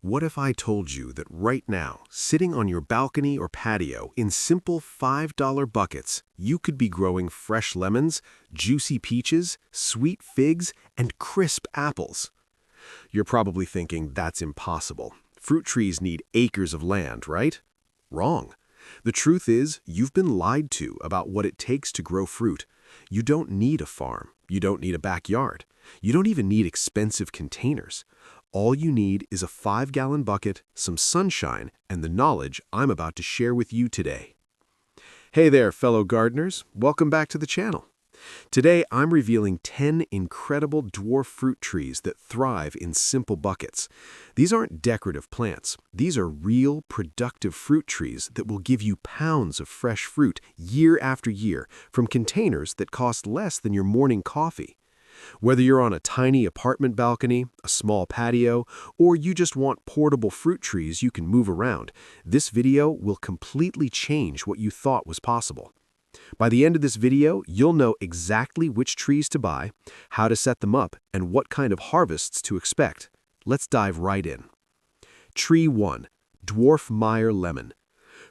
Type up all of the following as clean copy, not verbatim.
What if I told you that right now, sitting on your balcony or patio in simple $5 buckets, you could be growing fresh lemons, juicy peaches, sweet figs, and crisp apples? You're probably thinking that's impossible. Fruit trees need acres of land, right? Wrong. The truth is, you've been lied to about what it takes to grow fruit. You don't need a farm. You don't need a backyard. You don't even need expensive containers. All you need is a 5-gallon bucket, some sunshine, and the knowledge I'm about to share with you today. Hey there, fellow gardeners. Welcome back to the channel. Today, I'm revealing 10 incredible dwarf fruit trees that thrive in simple buckets. These aren't decorative plants. These are real, productive fruit trees that will give you pounds of fresh fruit year after year from containers that cost less than your morning coffee. Whether you're on a tiny apartment balcony, a small patio, or you just want portable fruit trees you can move around, this video will completely change what you thought was possible. By the end of this video, you'll know exactly which trees to buy, how to set them up, and what kind of harvests to expect. Let's dive right in. Tree 1. Dwarf Meyer Lemon.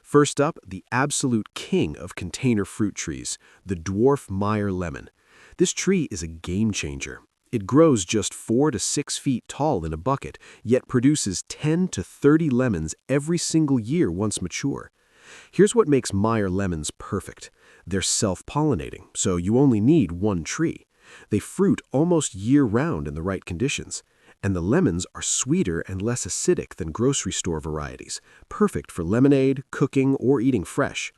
First up, the absolute king of container fruit trees, the Dwarf Meyer Lemon. This tree is a game changer. It grows just 4 to 6 feet tall in a bucket, yet produces 10 to 30 lemons every single year once mature. Here's what makes Meyer lemons perfect. They're self-pollinating, so you only need one tree. They fruit almost year-round in the right conditions. And the lemons are sweeter and less acidic than grocery store varieties, perfect for lemonade, cooking, or eating fresh.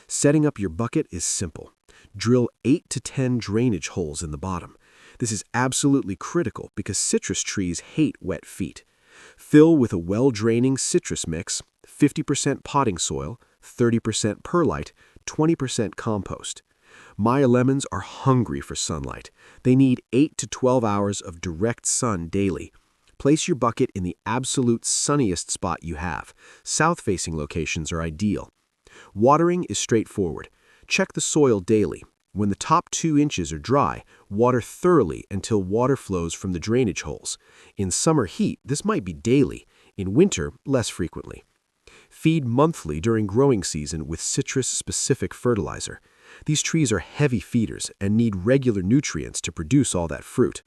Setting up your bucket is simple. Drill 8 to 10 drainage holes in the bottom. This is absolutely critical because citrus trees hate wet feet. Fill with a well-draining citrus mix, 50% potting soil, 30% perlite, 20% compost. Meyer lemons are hungry for sunlight. They need 8 to 12 hours of direct sun daily. Place your bucket in the absolute sunniest spot you have. South-facing locations are ideal. Watering is straightforward. Check the soil daily. When the top 2 inches are dry, water thoroughly until water flows from the drainage holes. In summer heat, this might be daily. In winter, less frequently. Feed monthly during growing season with citrus-specific fertilizer. These trees are heavy feeders and need regular nutrients to produce all that fruit.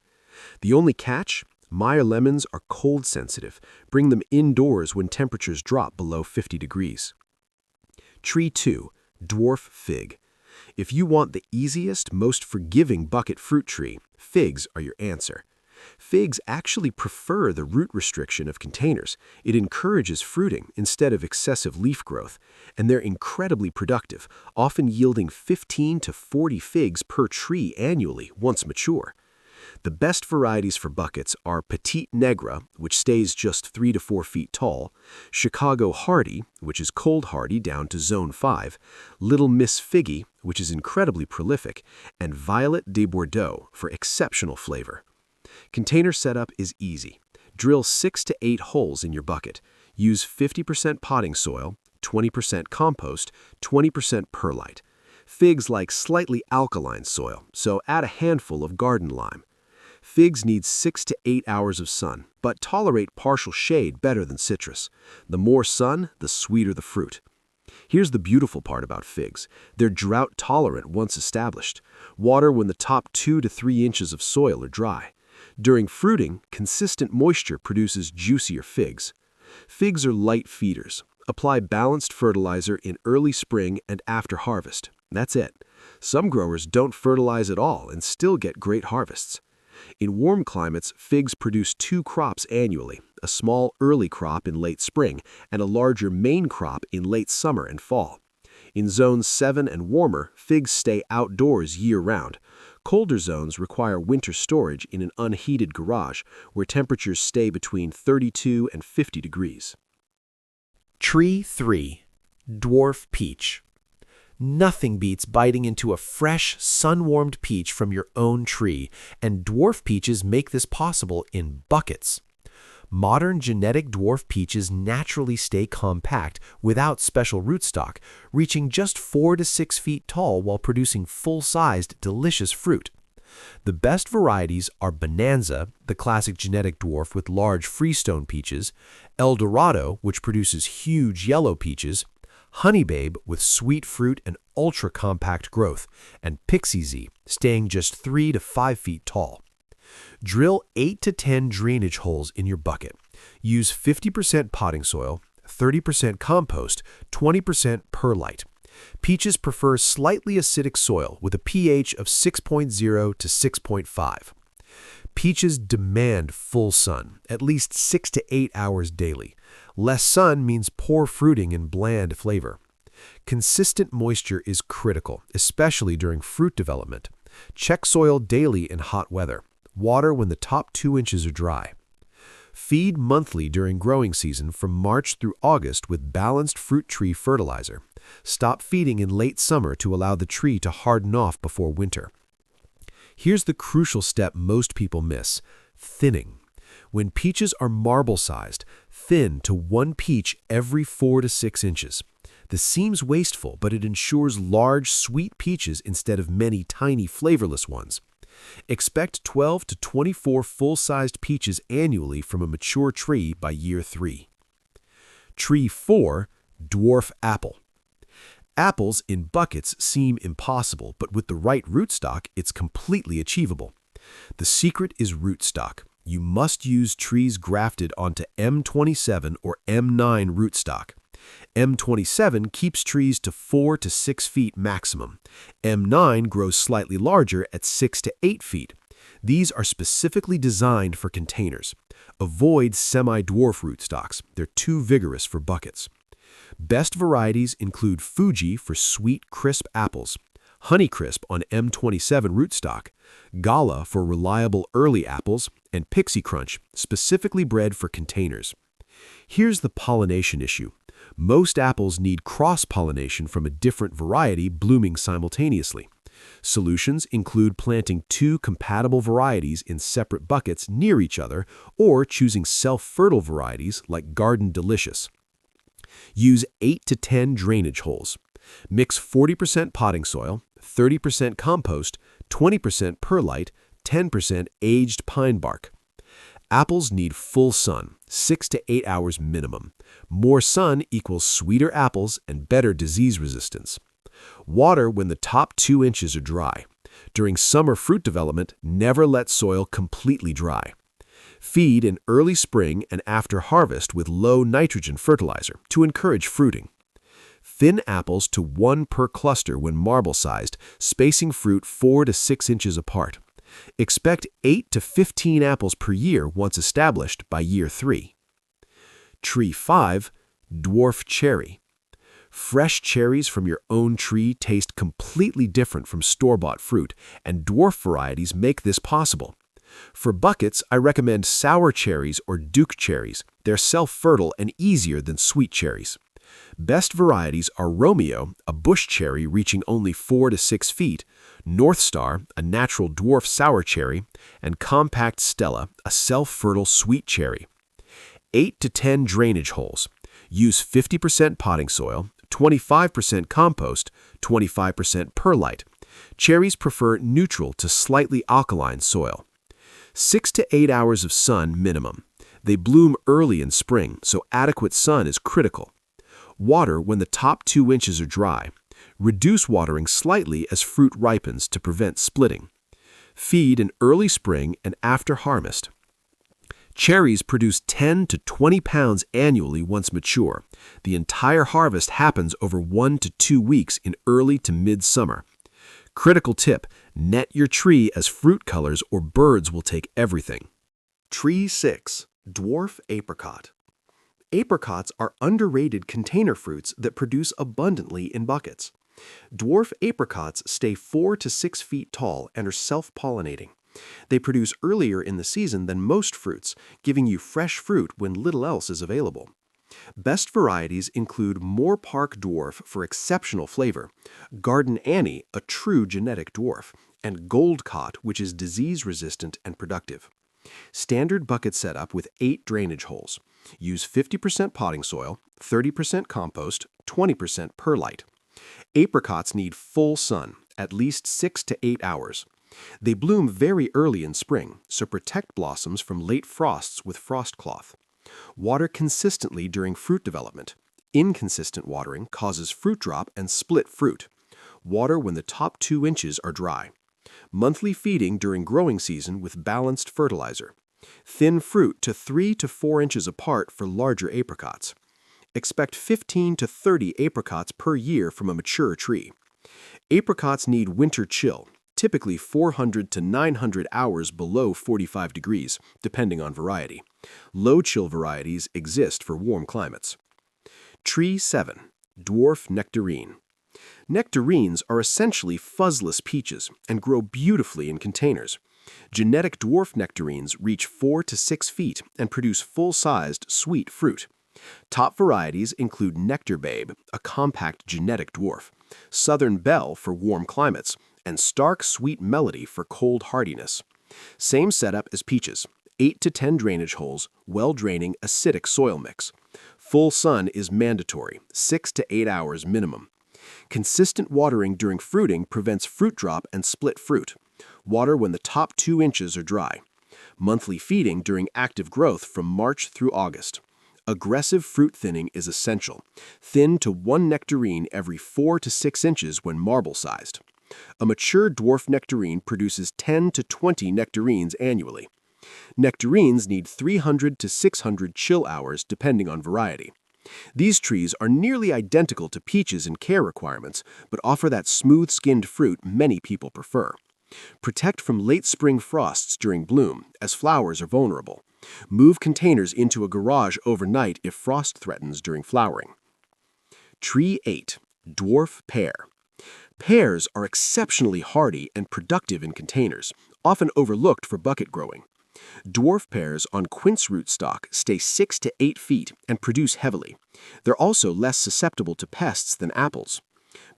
The only catch? Meyer lemons are cold sensitive. Bring them indoors when temperatures drop below 50 degrees. Tree 2. Dwarf Fig. If you want the easiest, most forgiving bucket fruit tree, figs are your answer. Figs actually prefer the root restriction of containers. It encourages fruiting instead of excessive leaf growth, and they're incredibly productive, often yielding 15 to 40 figs per tree annually once mature. The best varieties for buckets are Petite Negra, which stays just 3 to 4 feet tall, Chicago Hardy, which is cold hardy down to zone 5, Little Miss Figgy, which is incredibly prolific, and Violet de Bordeaux for exceptional flavor. Container setup is easy. Drill 6 to 8 holes in your bucket. Use 50% potting soil, 20% compost, 20% perlite. Figs like slightly alkaline soil, so add a handful of garden lime. Figs need 6 to 8 hours of sun, but tolerate partial shade better than citrus. The more sun, the sweeter the fruit. Here's the beautiful part about figs. They're drought tolerant once established. Water when the top 2 to 3 inches of soil are dry. During fruiting, consistent moisture produces juicier figs. Figs are light feeders. Apply balanced fertilizer in early spring and after harvest. That's it. Some growers don't fertilize at all and still get great harvests. In warm climates, figs produce 2 crops annually, a small early crop in late spring and a larger main crop in late summer and fall. In zones 7 and warmer, figs stay outdoors year-round. Colder zones require winter storage in an unheated garage where temperatures stay between 32 and 50 degrees. Tree 3. Dwarf Peach. Nothing beats biting into a fresh, sun-warmed peach from your own tree, and dwarf peaches make this possible in buckets. Modern genetic dwarf peaches naturally stay compact without special rootstock, reaching just 4 to 6 feet tall while producing full-sized, delicious fruit. The best varieties are Bonanza, the classic genetic dwarf with large freestone peaches, El Dorado, which produces huge yellow peaches, Honey Babe with sweet fruit and ultra-compact growth, and Pixie Z, staying just 3 to 5 feet tall. Drill 8 to 10 drainage holes in your bucket. Use 50% potting soil, 30% compost, 20% perlite. Peaches prefer slightly acidic soil with a pH of 6.0 to 6.5. Peaches demand full sun, at least 6 to 8 hours daily. Less sun means poor fruiting and bland flavor. Consistent moisture is critical, especially during fruit development. Check soil daily in hot weather. Water when the top 2 inches are dry. Feed monthly during growing season from March through August with balanced fruit tree fertilizer. Stop feeding in late summer to allow the tree to harden off before winter. Here's the crucial step most people miss: thinning. When peaches are marble-sized, thin to 1 peach every 4 to 6 inches. This seems wasteful, but it ensures large, sweet peaches instead of many tiny, flavorless ones. Expect 12 to 24 full-sized peaches annually from a mature tree by year 3. Tree 4, Dwarf Apple. Apples in buckets seem impossible, but with the right rootstock, it's completely achievable. The secret is rootstock. You must use trees grafted onto M27 or M9 rootstock. M27 keeps trees to 4 to 6 feet maximum. M9 grows slightly larger at 6 to 8 feet. These are specifically designed for containers. Avoid semi-dwarf rootstocks. They're too vigorous for buckets. Best varieties include Fuji for sweet, crisp apples, Honeycrisp on M27 rootstock, Gala for reliable early apples, and Pixie Crunch, specifically bred for containers. Here's the pollination issue. Most apples need cross-pollination from a different variety blooming simultaneously. Solutions include planting 2 compatible varieties in separate buckets near each other or choosing self-fertile varieties like Garden Delicious. Use 8 to 10 drainage holes. Mix 40% potting soil, 30% compost, 20% perlite, 10% aged pine bark. Apples need full sun, 6 to 8 hours minimum. More sun equals sweeter apples and better disease resistance. Water when the top 2 inches are dry. During summer fruit development, never let soil completely dry. Feed in early spring and after harvest with low nitrogen fertilizer to encourage fruiting. Thin apples to 1 per cluster when marble-sized, spacing fruit 4 to 6 inches apart. Expect 8 to 15 apples per year once established by year 3. Tree 5, Dwarf Cherry. Fresh cherries from your own tree taste completely different from store-bought fruit, and dwarf varieties make this possible. For buckets, I recommend sour cherries or Duke cherries. They're self-fertile and easier than sweet cherries. Best varieties are Romeo, a bush cherry reaching only 4 to 6 feet, North Star, a natural dwarf sour cherry, and Compact Stella, a self-fertile sweet cherry. 8 to 10 drainage holes. Use 50% potting soil, 25% compost, 25% perlite. Cherries prefer neutral to slightly alkaline soil. 6 to 8 hours of sun minimum. They bloom early in spring, so adequate sun is critical. Water when the top 2 inches are dry. Reduce watering slightly as fruit ripens to prevent splitting. Feed in early spring and after harvest. Cherries produce 10 to 20 pounds annually once mature. The entire harvest happens over 1 to 2 weeks in early to mid-summer. Critical tip: net your tree as fruit colors or birds will take everything. Tree 6, Dwarf Apricot. Apricots are underrated container fruits that produce abundantly in buckets. Dwarf apricots stay 4 to 6 feet tall and are self-pollinating. They produce earlier in the season than most fruits, giving you fresh fruit when little else is available. Best varieties include Moore Park Dwarf for exceptional flavor, Garden Annie, a true genetic dwarf, and Gold Cot, which is disease-resistant and productive. Standard bucket setup with 8 drainage holes. Use 50% potting soil, 30% compost, 20% perlite. Apricots need full sun, at least 6 to 8 hours. They bloom very early in spring, so protect blossoms from late frosts with frost cloth. Water consistently during fruit development. Inconsistent watering causes fruit drop and split fruit. Water when the top 2 inches are dry. Monthly feeding during growing season with balanced fertilizer. Thin fruit to 3 to 4 inches apart for larger apricots. Expect 15 to 30 apricots per year from a mature tree. Apricots need winter chill, typically 400 to 900 hours below 45 degrees, depending on variety. Low chill varieties exist for warm climates. Tree 7. Dwarf nectarine. Nectarines are essentially fuzzless peaches and grow beautifully in containers. Genetic dwarf nectarines reach 4 to 6 feet and produce full-sized, sweet fruit. Top varieties include Nectar Babe, a compact genetic dwarf, Southern Belle for warm climates, and Stark Sweet Melody for cold hardiness. Same setup as peaches, 8 to 10 drainage holes, well-draining acidic soil mix. Full sun is mandatory, 6 to 8 hours minimum. Consistent watering during fruiting prevents fruit drop and split fruit. Water when the top 2 inches are dry. Monthly feeding during active growth from March through August. Aggressive fruit thinning is essential. Thin to 1 nectarine every 4 to 6 inches when marble-sized. A mature dwarf nectarine produces 10 to 20 nectarines annually. Nectarines need 300 to 600 chill hours depending on variety. These trees are nearly identical to peaches in care requirements, but offer that smooth-skinned fruit many people prefer. Protect from late spring frosts during bloom, as flowers are vulnerable. Move containers into a garage overnight if frost threatens during flowering. Tree 8. Dwarf pear. Pears are exceptionally hardy and productive in containers, often overlooked for bucket growing. Dwarf pears on quince rootstock stay 6 to 8 feet and produce heavily. They're also less susceptible to pests than apples.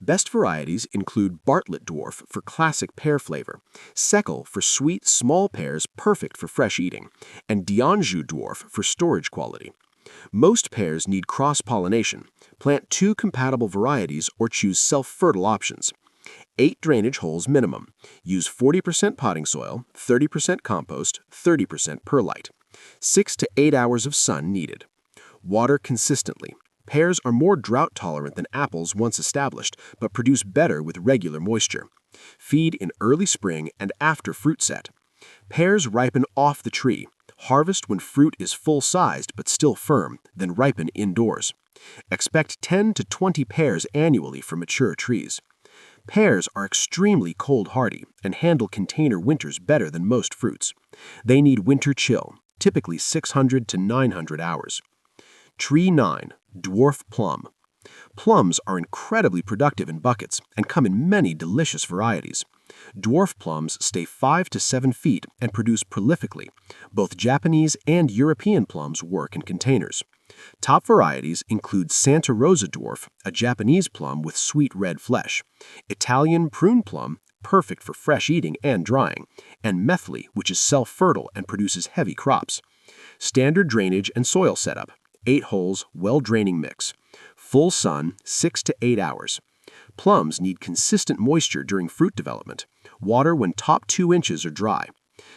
Best varieties include Bartlett Dwarf for classic pear flavor, Seckel for sweet, small pears perfect for fresh eating, and D'Anjou Dwarf for storage quality. Most pears need cross-pollination. Plant 2 compatible varieties or choose self-fertile options. 8 drainage holes minimum. Use 40% potting soil, 30% compost, 30% perlite. 6 to 8 hours of sun needed. Water consistently. Pears are more drought-tolerant than apples once established, but produce better with regular moisture. Feed in early spring and after fruit set. Pears ripen off the tree. Harvest when fruit is full-sized but still firm, then ripen indoors. Expect 10 to 20 pears annually from mature trees. Pears are extremely cold-hardy and handle container winters better than most fruits. They need winter chill, typically 600 to 900 hours. Tree 9. Dwarf plum. Plums are incredibly productive in buckets and come in many delicious varieties. Dwarf plums stay 5 to 7 feet and produce prolifically. Both Japanese and European plums work in containers. Top varieties include Santa Rosa Dwarf, a Japanese plum with sweet red flesh, Italian prune plum, perfect for fresh eating and drying, and Methley, which is self-fertile and produces heavy crops. Standard drainage and soil setup. 8 holes, well-draining mix. Full sun, 6 to 8 hours. Plums need consistent moisture during fruit development. Water when top 2 inches are dry.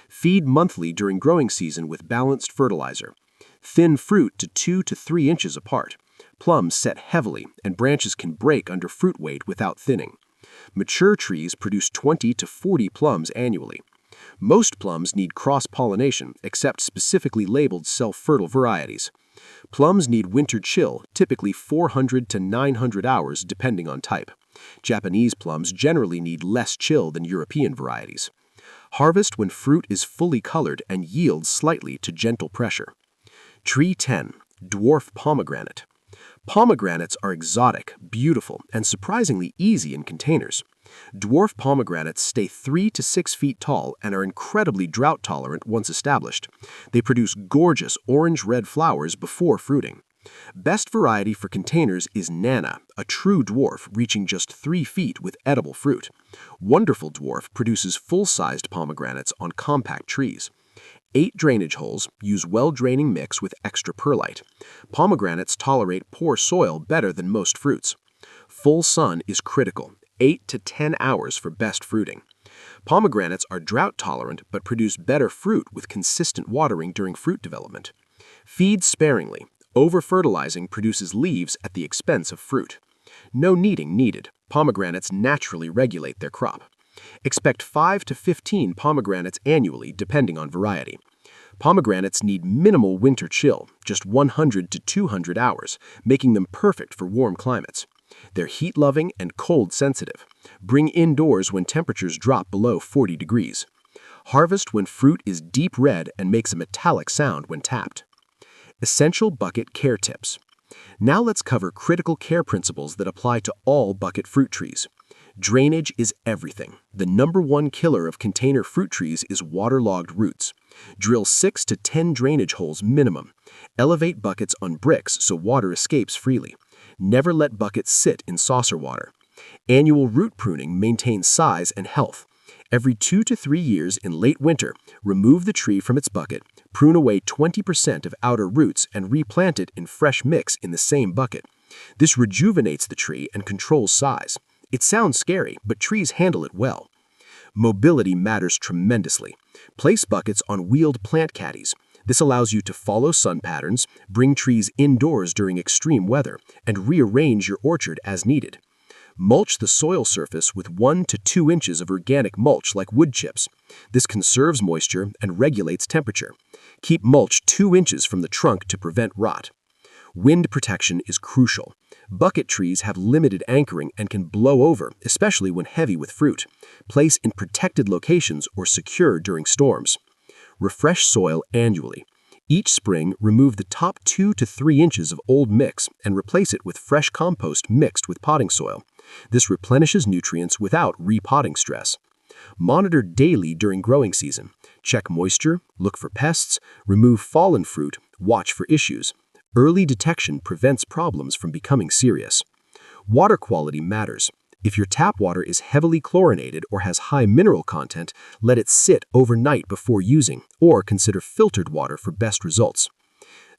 Feed monthly during growing season with balanced fertilizer. Thin fruit to 2 to 3 inches apart. Plums set heavily, and branches can break under fruit weight without thinning. Mature trees produce 20 to 40 plums annually. Most plums need cross-pollination, except specifically labeled self-fertile varieties. Plums need winter chill, typically 400 to 900 hours depending on type. Japanese plums generally need less chill than European varieties. Harvest when fruit is fully colored and yields slightly to gentle pressure. Tree 10. Dwarf pomegranate. Pomegranates are exotic, beautiful, and surprisingly easy in containers. Dwarf pomegranates stay 3 to 6 feet tall and are incredibly drought-tolerant once established. They produce gorgeous orange-red flowers before fruiting. Best variety for containers is Nana, a true dwarf reaching just 3 feet with edible fruit. Wonderful Dwarf produces full-sized pomegranates on compact trees. 8 drainage holes, use well-draining mix with extra perlite. Pomegranates tolerate poor soil better than most fruits. Full sun is critical, 8 to 10 hours for best fruiting. Pomegranates are drought-tolerant but produce better fruit with consistent watering during fruit development. Feed sparingly. Over-fertilizing produces leaves at the expense of fruit. No kneading needed. Pomegranates naturally regulate their crop. Expect 5 to 15 pomegranates annually, depending on variety. Pomegranates need minimal winter chill, just 100 to 200 hours, making them perfect for warm climates. They're heat-loving and cold-sensitive. Bring indoors when temperatures drop below 40 degrees. Harvest when fruit is deep red and makes a metallic sound when tapped. Essential bucket care tips. Now let's cover critical care principles that apply to all bucket fruit trees. Drainage is everything. The #1 killer of container fruit trees is waterlogged roots. Drill 6 to 10 drainage holes minimum. Elevate buckets on bricks so water escapes freely. Never let buckets sit in saucer water. Annual root pruning maintains size and health. Every 2 to 3 years in late winter, remove the tree from its bucket, prune away 20% of outer roots and replant it in fresh mix in the same bucket. This rejuvenates the tree and controls size. It sounds scary, but trees handle it well. Mobility matters tremendously. Place buckets on wheeled plant caddies. This allows you to follow sun patterns, bring trees indoors during extreme weather, and rearrange your orchard as needed. Mulch the soil surface with 1 to 2 inches of organic mulch like wood chips. This conserves moisture and regulates temperature. Keep mulch 2 inches from the trunk to prevent rot. Wind protection is crucial. Bucket trees have limited anchoring and can blow over, especially when heavy with fruit. Place in protected locations or secure during storms. Refresh soil annually. Each spring, remove the top 2 to 3 inches of old mix and replace it with fresh compost mixed with potting soil. This replenishes nutrients without repotting stress. Monitor daily during growing season. Check moisture, look for pests, remove fallen fruit, watch for issues. Early detection prevents problems from becoming serious. Water quality matters. If your tap water is heavily chlorinated or has high mineral content, let it sit overnight before using, or consider filtered water for best results.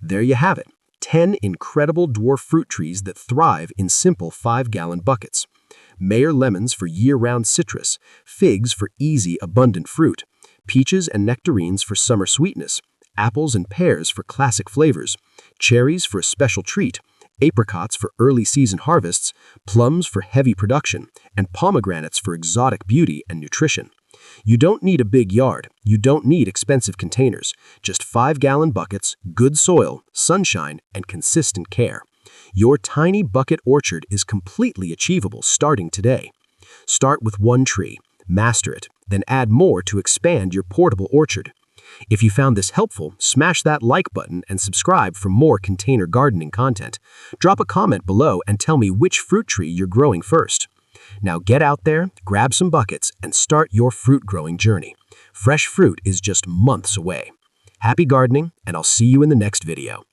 There you have it, 10 incredible dwarf fruit trees that thrive in simple 5-gallon buckets. Mayer lemons for year-round citrus, figs for easy, abundant fruit, peaches and nectarines for summer sweetness, apples and pears for classic flavors, cherries for a special treat, apricots for early season harvests, plums for heavy production, and pomegranates for exotic beauty and nutrition. You don't need a big yard. You don't need expensive containers. Just 5-gallon buckets, good soil, sunshine, and consistent care. Your tiny bucket orchard is completely achievable starting today. Start with 1 tree, master it, then add more to expand your portable orchard. If you found this helpful, smash that like button and subscribe for more container gardening content. Drop a comment below and tell me which fruit tree you're growing first. Now get out there, grab some buckets, and start your fruit growing journey. Fresh fruit is just months away. Happy gardening, and I'll see you in the next video.